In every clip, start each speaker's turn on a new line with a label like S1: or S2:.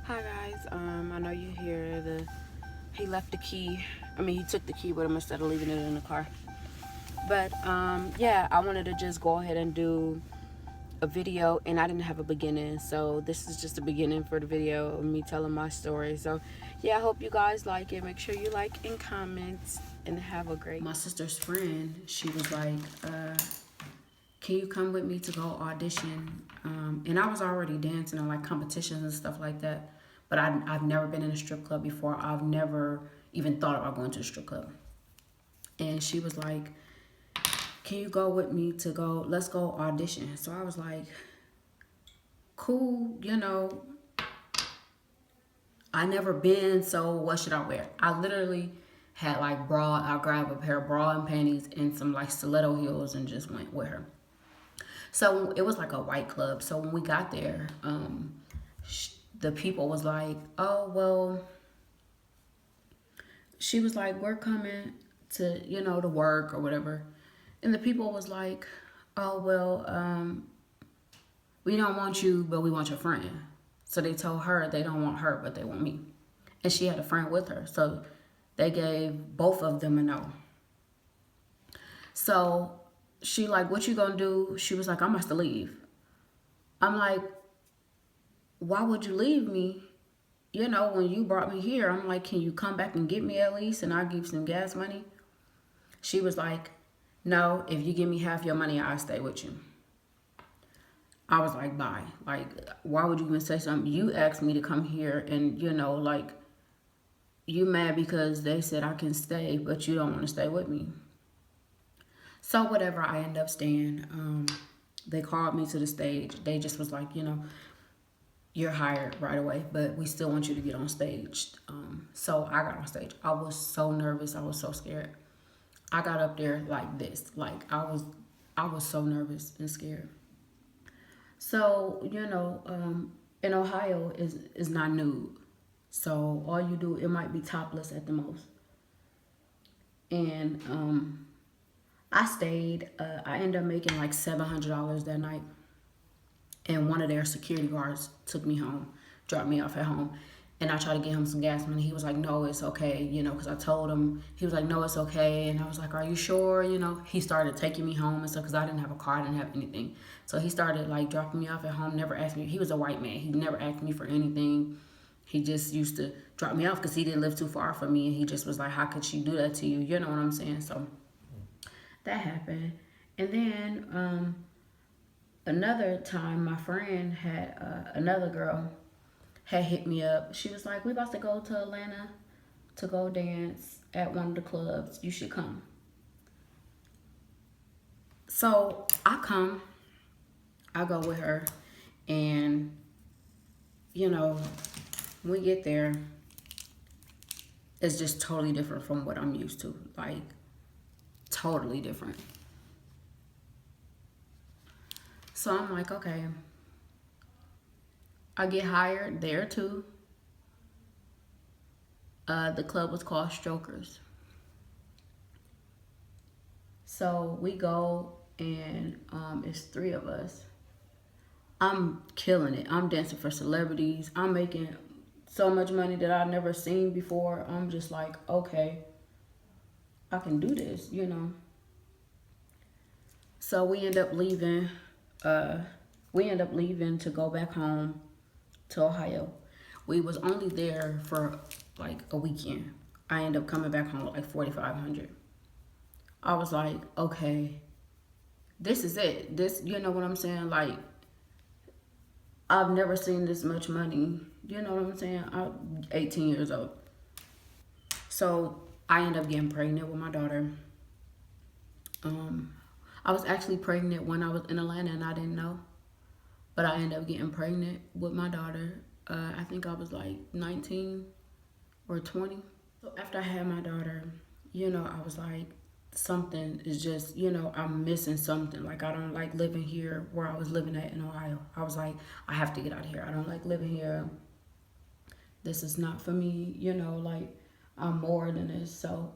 S1: Hi guys, I know you hear he left the key. He took the key with him instead of leaving it in the car. But yeah, I wanted to just go ahead and do a video, and I didn't have a beginning, so this is just a beginning for the video of me telling my story. So yeah, I hope you guys like it. Make sure you like and comment, and have a great. My sister's friend, she was like, can you come with me to go audition? And I was already dancing in like competitions and stuff like that. But I've never been in a strip club before. I've never even thought about going to a strip club. And she was like, can you go with me to go, let's go audition. So I was like, cool, I never been, so what should I wear? I literally had like I grabbed a pair of bra and panties and some like stiletto heels and just went with her. So it was like a white club. So when we got there, the people was like, oh, well, she was like, we're coming to, to work or whatever. And the people was like, oh, well, we don't want you, but we want your friend. So they told her they don't want her, but they want me. And she had a friend with her. So they gave both of them a no. So she like, what you gonna do? She was like, I must leave. I'm like, why would you leave me? When you brought me here, I'm like, can you come back and get me at least? And I'll give you some gas money. She was like, no, if you give me half your money, I'll stay with you. I was like, bye. Like, why would you even say something? You asked me to come here and, like, you mad because they said I can stay, but you don't want to stay with me. So whatever, I end up staying. They called me to the stage. They just was like, you're hired right away, but we still want you to get on stage. So I got on stage. I was so nervous. I was so scared. I got up there like this. Like I was so nervous and scared. So, in Ohio is not nude. So all you do, it might be topless at the most. And I stayed. I ended up making like $700 that night. And one of their security guards took me home, dropped me off at home. And I tried to get him some gas money. He was like, no, it's okay, because I told him. He was like, no, it's okay. And I was like, are you sure? He started taking me home and stuff because I didn't have a car. I didn't have anything. So he started like dropping me off at home, never asked me. He was a white man. He never asked me for anything. He just used to drop me off because he didn't live too far from me. And he just was like, how could she do that to you? You know what I'm saying? So that happened. And then another time, my friend had another girl had hit me up. She was like, we about to go to Atlanta to go dance at one of the clubs. You should come. So I come. I go with her. And, we get there. It's just totally different from what I'm used to. Like, totally different. So I'm like, okay. I get hired there too. The club was called Strokers. So we go and it's 3 of us. I'm killing it. I'm dancing for celebrities. I'm making so much money that I've never seen before. I'm just like, okay, I can do this, So we end up leaving. To go back home to Ohio. We was only there for like a weekend. I ended up coming back home with like $4,500. I was like, okay, this is it. This, you know what I'm saying? Like, I've never seen this much money. You know what I'm saying? I'm 18 years old. So I ended up getting pregnant with my daughter. I was actually pregnant when I was in Atlanta and I didn't know. But I ended up getting pregnant with my daughter. I think I was like 19 or 20. So after I had my daughter, I was like, something is just, I'm missing something. Like, I don't like living here where I was living at in Ohio. I was like, I have to get out of here. I don't like living here. This is not for me, like, I'm more than this. So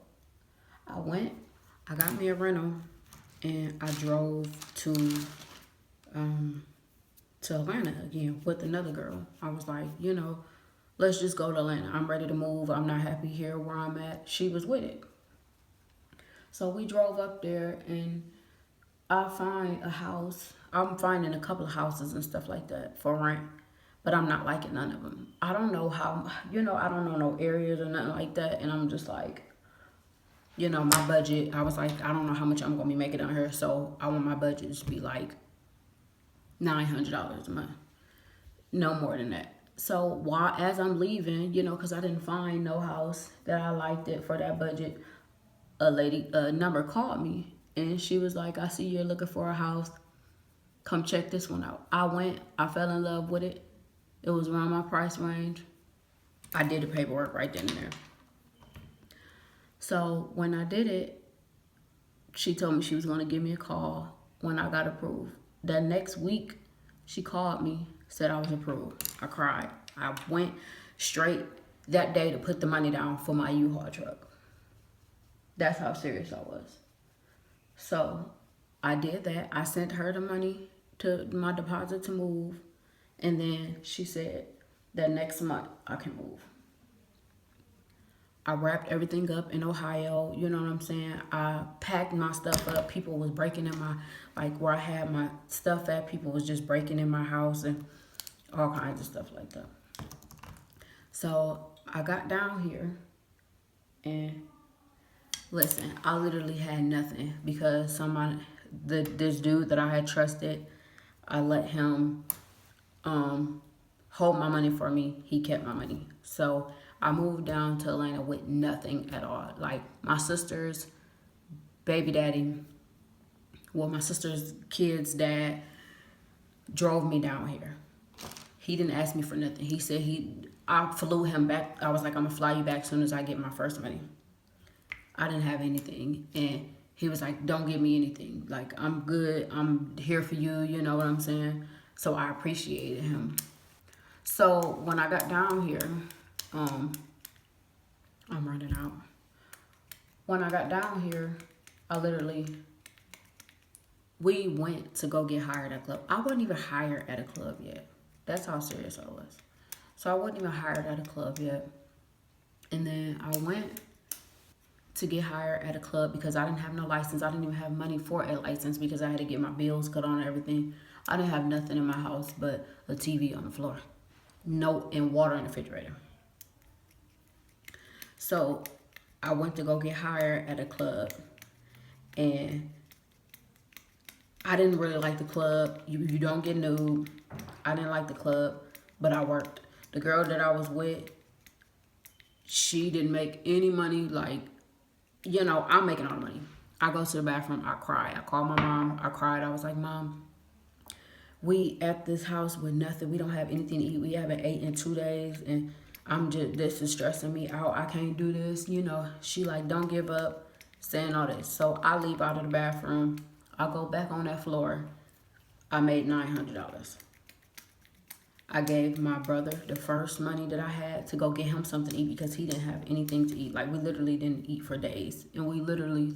S1: I went, I got me a rental, and I drove to Atlanta again with another girl. I was like, let's just go to Atlanta. I'm ready to move. I'm not happy here where I'm at. She was with it. So we drove up there, and I find a house. I'm finding a couple of houses and stuff like that for rent, but I'm not liking none of them. I don't know how, I don't know no areas or nothing like that. And I'm just like, my budget, I was like, I don't know how much I'm going to be making on her. So I want my budget to be like $900 a month. No more than that. So as I'm leaving, because I didn't find no house that I liked it for that budget, a number called me, and she was like, I see you're looking for a house. Come check this one out. I went. I fell in love with it. It was around my price range. I did the paperwork right then and there. So when I did it, she told me she was going to give me a call when I got approved. That next week, she called me, said I was approved. I cried. I went straight that day to put the money down for my U-Haul truck. That's how serious I was. So I did that. I sent her the money to my deposit to move. And then she said that next month I can move. I wrapped everything up in Ohio. You know what I'm saying? I packed my stuff up. People was breaking in where I had my stuff at. People was just breaking in my house and all kinds of stuff like that. So I got down here, and listen, I literally had nothing because this dude that I had trusted, I let him hold my money for me. He kept my money. So I moved down to Atlanta with nothing at all. Like my sister's baby daddy, my sister's kid's dad drove me down here. He didn't ask me for nothing. He said I flew him back. I was like, I'm gonna fly you back as soon as I get my first money. I didn't have anything. And he was like, don't give me anything. Like, I'm good. I'm here for you. You know what I'm saying? So I appreciated him. So when I got down here, I'm running out. When I got down here, we went to go get hired at a club. I wasn't even hired at a club yet. That's how serious I was. So I wasn't even hired at a club yet. And then I went to get hired at a club because I didn't have no license. I didn't even have money for a license because I had to get my bills cut on and everything. I didn't have nothing in my house but a TV on the floor. And water in the refrigerator. So I went to go get hired at a club, and I didn't really like the club. You don't get nude. I didn't like the club, but I worked. The girl that I was with, she didn't make any money. Like, I'm making all the money. I go to the bathroom, I cry. I called my mom, I cried. I was like, Mom, we at this house with nothing. We don't have anything to eat. We haven't ate in 2 days, and this is stressing me out. I can't do this. She like, don't give up, saying all this. So I leave out of the bathroom. I go back on that floor. I made $900. I gave my brother the first money that I had to go get him something to eat because he didn't have anything to eat. Like, we literally didn't eat for days. And we literally,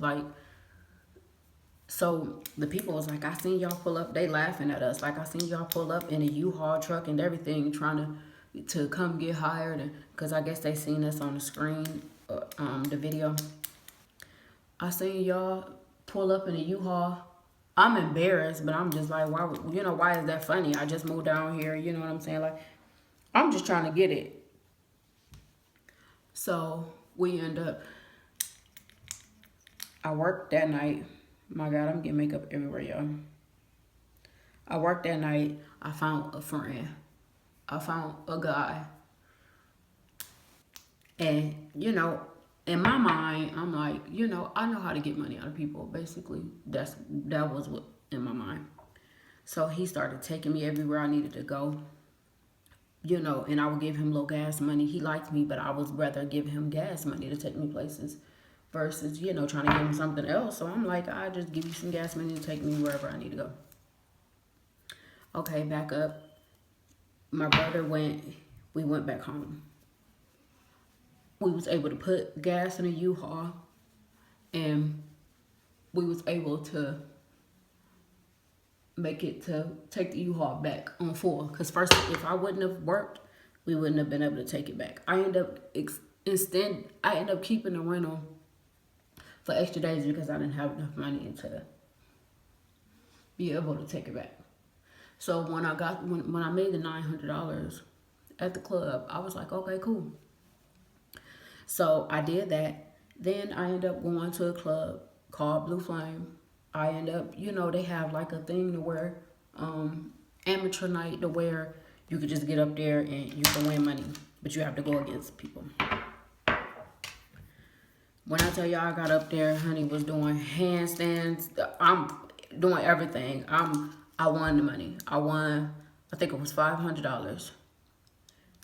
S1: so the people was like, I seen y'all pull up. They laughing at us. Like, I seen y'all pull up in a U-Haul truck and everything trying to come get hired. Because I guess they seen us on the screen, the video. I seen y'all pull up in a U-Haul. I'm embarrassed, but I'm just like, why is that funny? I just moved down here, you know what I'm saying? Like, I'm just trying to get it. So we end up, I worked that night. My God, I'm getting makeup everywhere, y'all. I worked that night. I found a friend. I found a guy. And, in my mind, I'm like, I know how to get money out of people. Basically, that was what in my mind. So he started taking me everywhere I needed to go. And I would give him little gas money. He liked me, but I would rather give him gas money to take me places versus, trying to give him something else. So I'm like, I just give you some gas money to take me wherever I need to go. Okay, back up. My brother we went back home. We was able to put gas in a U-Haul, and we was able to make it to take the U-Haul back on full. Because first, if I wouldn't have worked, we wouldn't have been able to take it back. I end up keeping the rental for extra days because I didn't have enough money to be able to take it back. So when I made the $900 at the club, I was like, okay, cool. So I did that. Then I ended up going to a club called Blue Flame. I end up, they have like a thing to where, amateur night to where you could just get up there and you can win money, but you have to go against people. When I tell y'all I got up there, honey was doing handstands. I'm doing everything. I won the money. I think it was $500.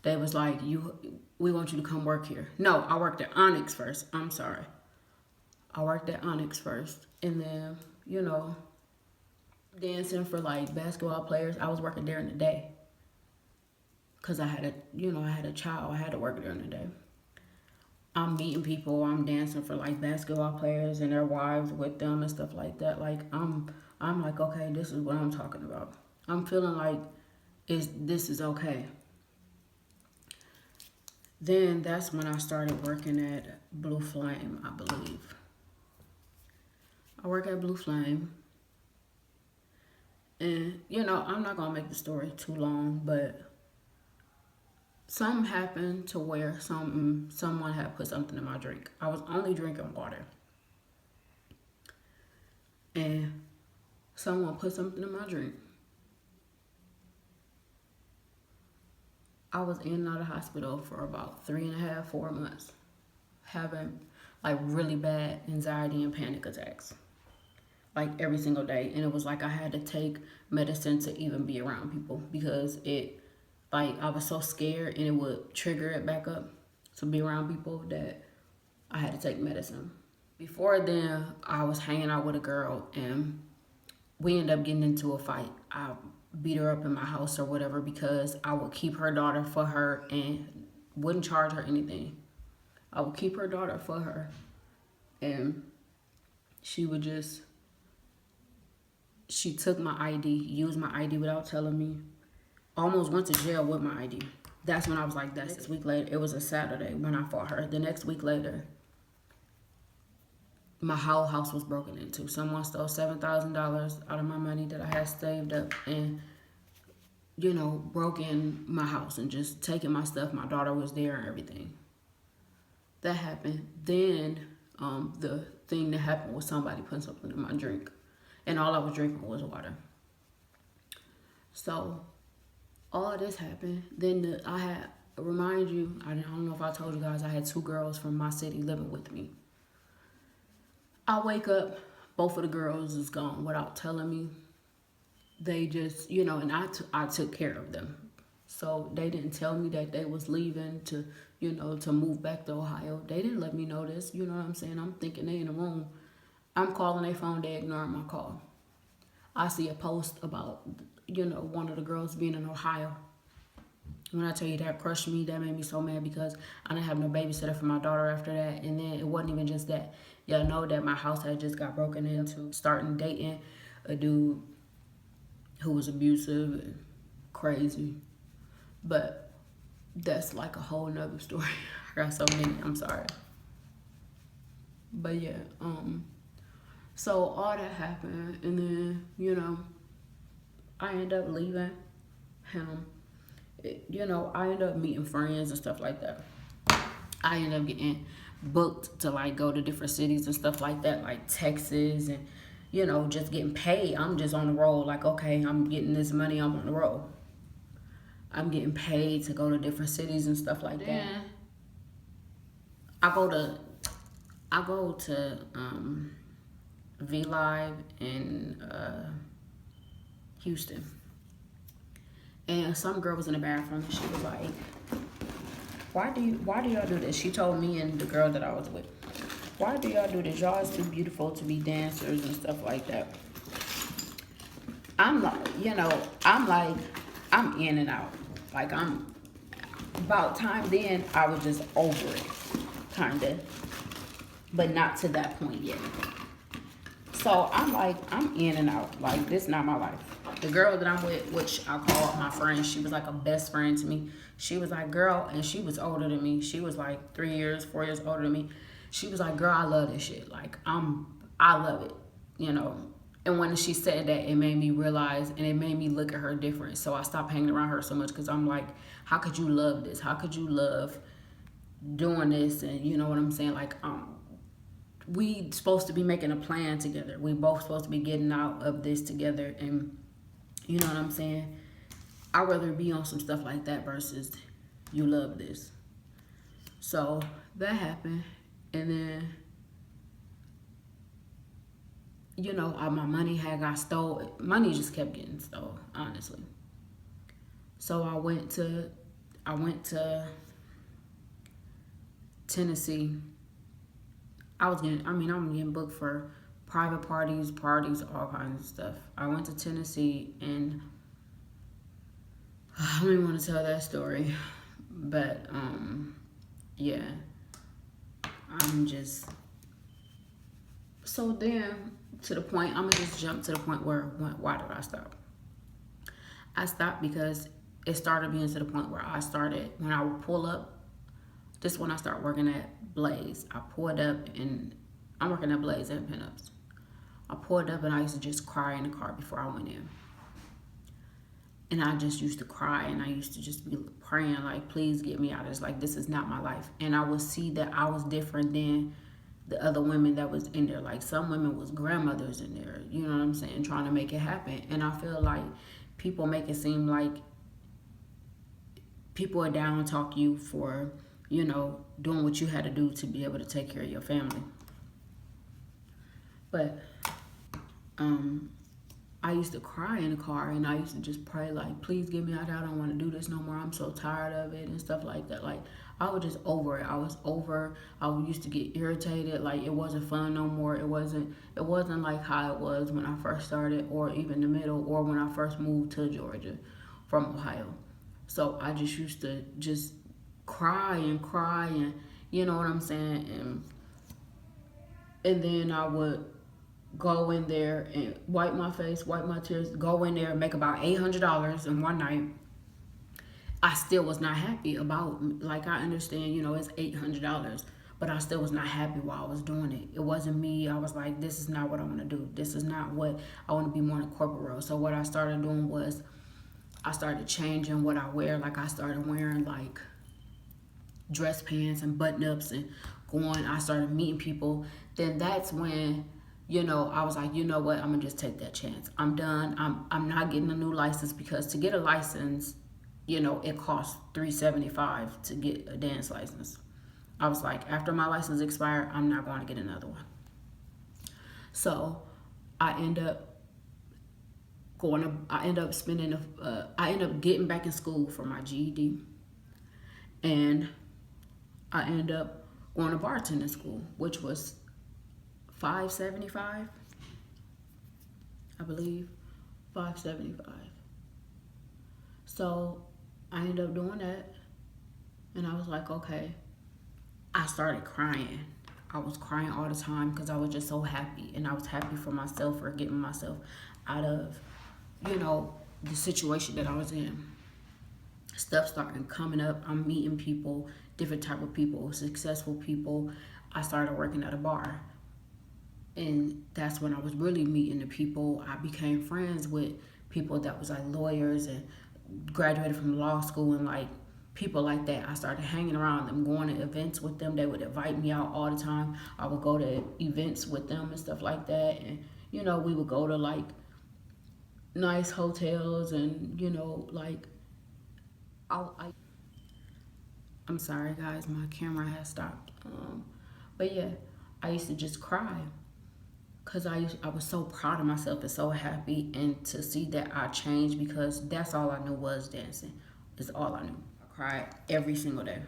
S1: They was like, we want you to come work here. No, I worked at Onyx first. I'm sorry. I worked at Onyx first. And then, dancing for like basketball players. I was working during the day. Cause I had a child. I had to work during the day. I'm meeting people. I'm dancing for like basketball players and their wives with them and stuff like that. Like I'm like, okay, this is what I'm talking about. I'm feeling like this is okay. Then that's when I started working at Blue Flame, I believe. I work at Blue Flame. And, I'm not going to make the story too long, but something happened to where someone had put something in my drink. I was only drinking water. And someone put something in my drink. I was in and out of hospital for about 3.5, 4 months, having like really bad anxiety and panic attacks, like every single day. And it was like I had to take medicine to even be around people because I was so scared and it would trigger it back up to be around people that I had to take medicine. Before then, I was hanging out with a girl and we ended up getting into a fight. I beat her up in my house or whatever because I would keep her daughter for her and wouldn't charge her anything. I would keep her daughter for her and she took my ID, used my ID without telling me, almost went to jail with my ID. That's when I was like, that's it. 6 weeks later, it was a Saturday when I fought her. The next week later, my whole house was broken into. Someone stole $7,000 out of my money that I had saved up and, broke in my house and just taking my stuff. My daughter was there and everything. That happened. Then the thing that happened was somebody put something in my drink. And all I was drinking was water. So all this happened. Then I don't know if I told you guys, I had 2 girls from my city living with me. I wake up, both of the girls is gone without telling me. They just, and I took care of them. So they didn't tell me that they was leaving to move back to Ohio. They didn't let me know this, you know what I'm saying? I'm thinking they in the room. I'm calling their phone, they ignoring my call. I see a post about, one of the girls being in Ohio. When I tell you that crushed me, that made me so mad because I didn't have no babysitter for my daughter after that. And then it wasn't even just that. Y'all know that my house had just got broken into, starting dating a dude who was abusive and crazy. But that's like a whole nother story. I got so many, I'm sorry. But yeah, so all that happened, and then, I ended up leaving him. I ended up meeting friends and stuff like that. I ended up getting booked to like go to different cities and stuff like that, like Texas, and just getting paid. I'm just on the road, like, okay, I'm getting this money, I'm on the road. I'm getting paid to go to different cities and stuff like that. I go to vlideo in Houston. And some girl was in the bathroom and she was like, why do y'all do this? She told me and the girl that I was with, why do y'all do this? Y'all is too beautiful to be dancers and stuff like that. I'm like, I'm in and out. Like, I'm about time then, I was just over it, kinda. But not to that point yet. So I'm like, I'm in and out. Like, this is not my life. The girl that I'm with, which I call my friend, she was like a best friend to me. She was like, girl, and she was older than me. She was like 3 years, 4 years older than me. She was like, girl, I love this shit. Like, I love it, you know. And when she said that, it made me realize, and it made me look at her different. So I stopped hanging around her so much, because I'm like, how could you love this? How could you love doing this? And you know what I'm saying? Like, we supposed to be making a plan together. We both supposed to be getting out of this together. And you know what I'm saying? I'd rather be on some stuff like that versus you love this. So that happened. And then, you know, my money had got stolen. Money just kept getting stolen, honestly. So I went to Tennessee. I'm getting booked for private parties, all kinds of stuff. I went to Tennessee, and I don't even want to tell that story, but yeah, I'm just, so then to the point, I'm gonna just jump to the point where, why did I stop? I stopped because it started being to the point where I started, when I would pull up, this is when I started working at Blaze. I pulled up, and I'm working at Blaze and Pinups. I pulled up, and I used to just cry in the car before I went in. And I just used to cry, and I used to just be praying, like, please get me out of this. Like, this is not my life. And I would see that I was different than the other women that was in there. Like, some women was grandmothers in there, you know what I'm saying, trying to make it happen. And I feel like people make it seem like people are down to talk you for, you know, doing what you had to do to be able to take care of your family. But I used to cry in the car, and I used to just pray, like, please get me out of here. I don't want to do this no more. I'm so tired of it and stuff like that. Like, I was just over it. I was over. I used to get irritated. Like, it wasn't fun no more. It wasn't like how it was when I first started, or even the middle, or when I first moved to Georgia from Ohio. So I just used to just cry, and you know what I'm saying? And then I would go in there and wipe my face, wipe my tears, go in there and make about $800 in one night. I still was not happy about, like, I understand, you know, it's $800, but I still was not happy while I was doing it. It wasn't me. I was like, this is not what I want to do. This is not what I want to be more in a corporate world. So what I started doing was I started changing what I wear. Like, I started wearing, like, dress pants and button-ups and I started meeting people. Then that's when, you know, I was like, you know what, I'm gonna just take that chance. I'm done. I'm not getting a new license, because to get a license, you know, it costs $375 to get a dance license. I was like, after my license expired, I'm not going to get another one. So I end up getting back in school for my GED, and I end up going to bartending school, which was $575, I believe, $575. So I ended up doing that, and I was like, okay. I started crying. I was crying all the time, because I was just so happy, and I was happy for myself for getting myself out of, you know, the situation that I was in. Stuff started coming up. I'm meeting people, different type of people, successful people. I started working at a bar, and that's when I was really meeting the people. I became friends with people that was like lawyers and graduated from law school, and like people like that. I started hanging around them, going to events with them. They would invite me out all the time. I would go to events with them and stuff like that. And, you know, we would go to like nice hotels, and, you know, like, I'm sorry guys, my camera has stopped. But yeah, I used to just cry, because I was so proud of myself and so happy, and to see that I changed, because that's all I knew was dancing. It's all I knew. I cried every single day.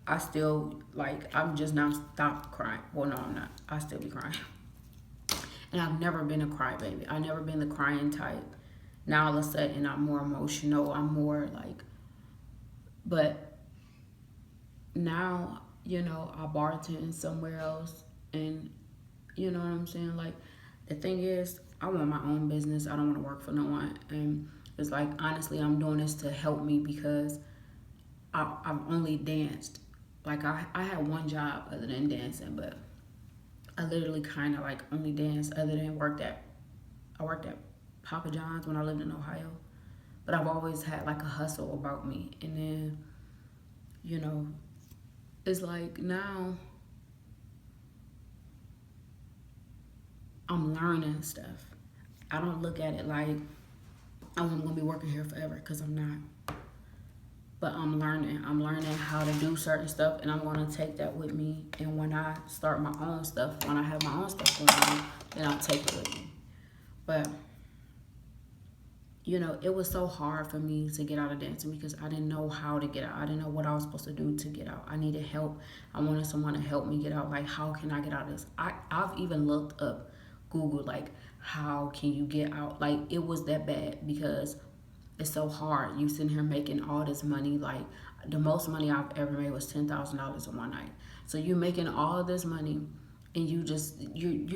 S1: I still, like, I'm just now stopped crying. Well, no, I'm not. I still be crying. And I've never been a crybaby. I've never been the crying type. Now all of a sudden I'm more emotional. I'm more like, but now, you know, I bartend somewhere else, and you know what I'm saying? Like, the thing is, I want my own business. I don't want to work for no one. And it's like, honestly, I'm doing this to help me because I've only danced. Like, I had one job other than dancing, but I literally kind of like only danced other than I worked at Papa John's when I lived in Ohio. But I've always had like a hustle about me. And then, you know, it's like now I'm learning stuff. I don't look at it like, oh, I'm gonna be working here forever, because I'm not. But I'm learning. I'm learning how to do certain stuff, and I'm gonna take that with me. And when I start my own stuff, when I have my own stuff going on, then I'll take it with me. But you know, it was so hard for me to get out of dancing because I didn't know how to get out. I didn't know what I was supposed to do to get out. I needed help. I wanted someone to help me get out. Like, how can I get out of this? I've even looked up Google, like, how can you get out? Like, it was that bad because it's so hard. You sitting here making all this money. Like, the most money I've ever made was $10,000 in one night. So you making all this money and you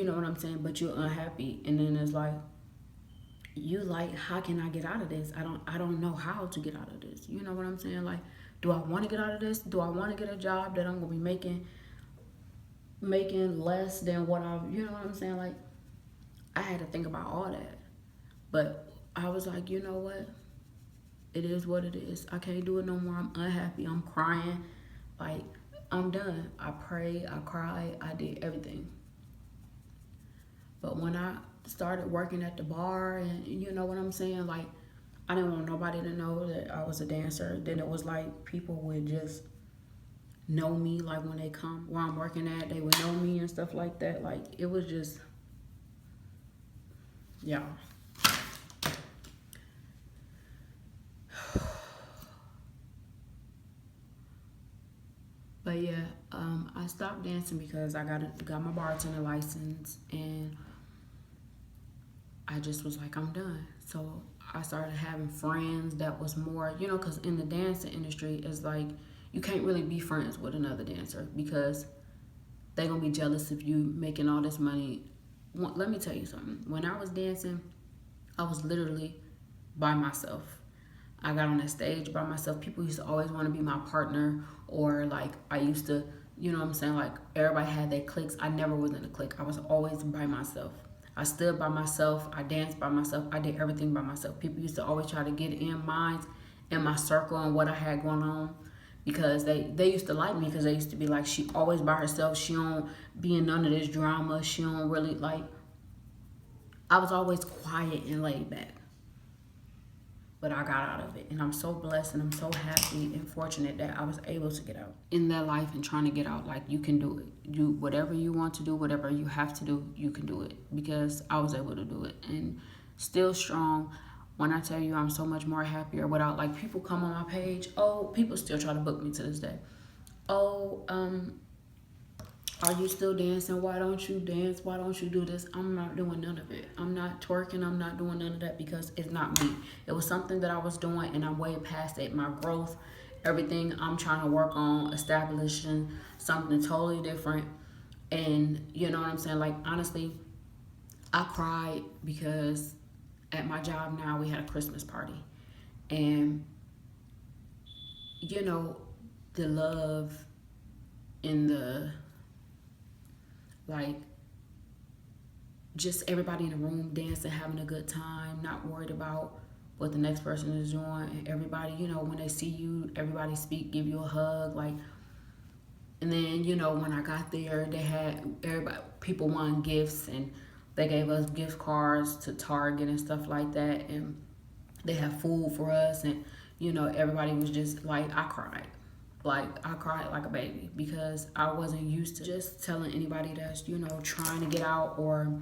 S1: know what I'm saying? But you're unhappy. And then it's like, you like, how can I get out of this? I don't know how to get out of this. You know what I'm saying? Like, do I want to get out of this? Do I want to get a job that I'm gonna be making less than what you know what I'm saying? Like, I had to think about all that. But I was like, you know what? It is what it is. I can't do it no more. I'm unhappy. I'm crying. Like, I'm done. I prayed, I cried, I did everything. But when I started working at the bar, and you know what I'm saying, like, I didn't want nobody to know that I was a dancer. Then it was like people would just know me, like when they come where I'm working at, they would know me and stuff like that. Like, it was just, yeah. But yeah, I stopped dancing because I got my bartender license, and I just was like, I'm done. So I started having friends that was more, you know, because in the dancing industry, it's like you can't really be friends with another dancer because they're going to be jealous if you making all this money. Let me tell you something. When I was dancing, I was literally by myself. I got on that stage by myself. People used to always want to be my partner, or like I used to, you know what I'm saying? Like, everybody had their cliques. I never was in a clique. I was always by myself. I stood by myself. I danced by myself. I did everything by myself. People used to always try to get in my circle and what I had going on, because they used to like me because they used to be like, she always by herself. She don't be in none of this drama. She don't really like. I was always quiet and laid back. But I got out of it, and I'm so blessed, and I'm so happy and fortunate that I was able to get out in that life. And trying to get out, like, you can do it. You, whatever you want to do, whatever you have to do, you can do it, because I was able to do it, and still strong. When I tell you I'm so much more happier without, like, people come on my page, oh, people still try to book me to this day. Oh, are you still dancing? Why don't you dance? Why don't you do this? I'm not doing none of it. I'm not twerking. I'm not doing none of that because it's not me. It was something that I was doing, and I'm way past it. My growth, everything, I'm trying to work on establishing something totally different. And you know what I'm saying? Like, honestly, I cried because at my job now we had a Christmas party. And, you know, the love and the, like, just everybody in the room dancing, having a good time, not worried about what the next person is doing. And everybody, you know, when they see you, everybody give you a hug, like. And then, you know, when I got there, they had people won gifts, and they gave us gift cards to Target and stuff like that, and they had food for us, and you know, everybody was just like, I cried. Like, I cried like a baby because I wasn't used to just telling anybody that's, you know, trying to get out, or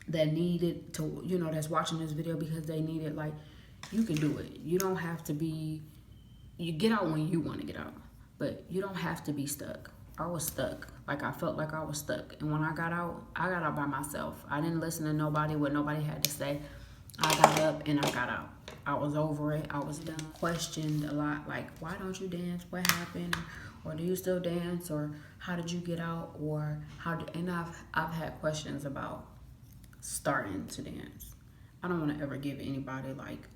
S1: that needed to, you know, that's watching this video because they need it. Like, you can do it. You don't have to be, you get out when you want to get out, but you don't have to be stuck. I was stuck. Like, I felt like I was stuck. And when I got out by myself. I didn't listen to nobody, what nobody had to say. I got up and I got out. I was over it. I was done. Questioned a lot, like, why don't you dance? What happened? Or do you still dance? Or how did you get out? Or and I've had questions about starting to dance. I don't want to ever give anybody like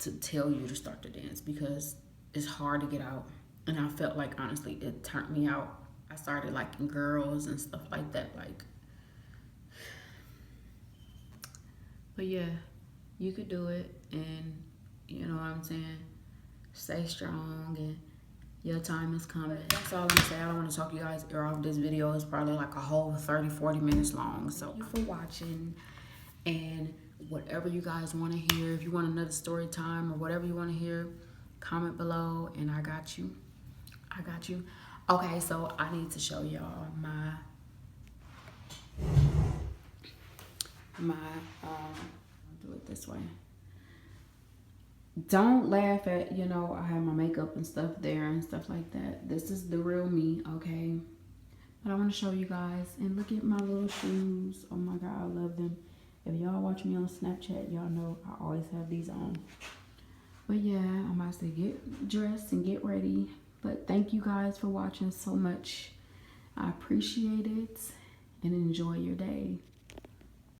S1: to tell you to start to dance because it's hard to get out. And I felt like honestly it turned me out. I started liking girls and stuff like that. Like, but yeah, you could do it, and you know what I'm saying. Stay strong, and your time is coming. That's all I'm saying. I don't want to talk you guys ear off. This video is probably like a whole 30-40 minutes long. So thank you for watching, and whatever you guys want to hear, if you want another story time or whatever you want to hear, comment below, and I got you. Okay, so I need to show y'all my I'll do it this way. Don't laugh at, you know, I have my makeup and stuff there and stuff like that. This is the real me, okay? But I want to show you guys, and look at my little shoes. Oh my God, I love them. If y'all watch me on Snapchat, y'all know I always have these on. But yeah, I'm about to get dressed and get ready. But thank you guys for watching so much. I appreciate it, and enjoy your day.